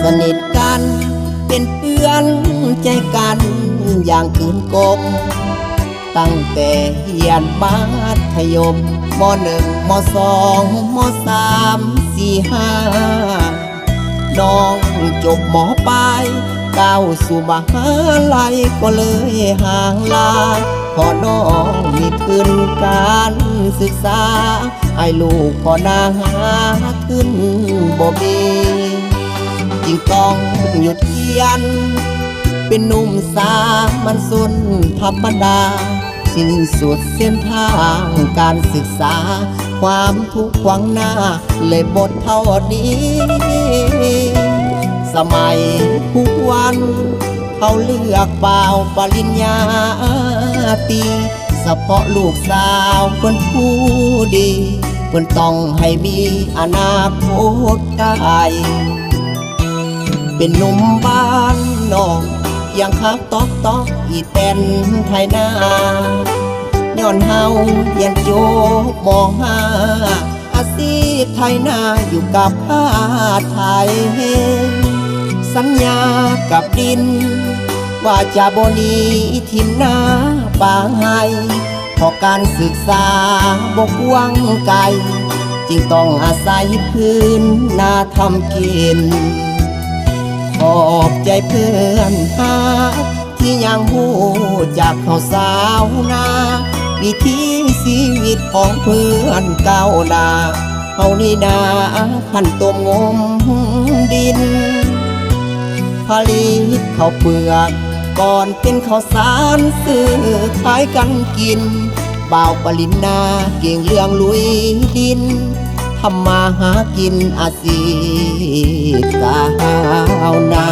สนิทกันเป็นเพื่อนใจกันอย่างคืนกบตั้งแต่เรียนมัธยมม.1 ม.2 ม.3 4 5น้องจบม.ปลายก้าวสู่มหาลัยก็เลยห่างลาพอน้องมีขึ้นการศึกษาให้ลูกพอนางหาขึ้นบ่มีจึงต้องหยุดเรียนเป็นหนุ่มสามัญชนธรรมดาสิ้นสุดเส้นทางการศึกษาความทุกข์ขวางหน้าเลยหมดเท่านี้สมัยทุกวันเขาเลือกเป่าปริญญาตรีเฉพาะลูกสาวเพิ่นผู้ดีเพิ่นต้องให้มีอนาคตไกลเป็นหนุ่มบ้านนอกยังคักตอกอีแตนไทยนาย้อนเฮาเรียนจบม.5อาชีพไทยนาอยู่กับผ้าไทยสัญญากับดินว่าจะบ่หนีทิ่มหน้าป่าให้เพราะการศึกษาบ่กว้างไกลจึงต้องอาศัยพื้นนาทำกินขอบใจเพื่อนหาที่ยังหูจากเขาสาวนาวิถีชีวิตของเพื่อนเก่านาเฮานี่นาขันต้มงมดินผลิตข้าวเปลือกก่อนเป็นข้าวสารซื้อขายกันกินบ่าวปริญญาเก่งเรื่องลุยดินทำมาหากินอาชีพสาวนา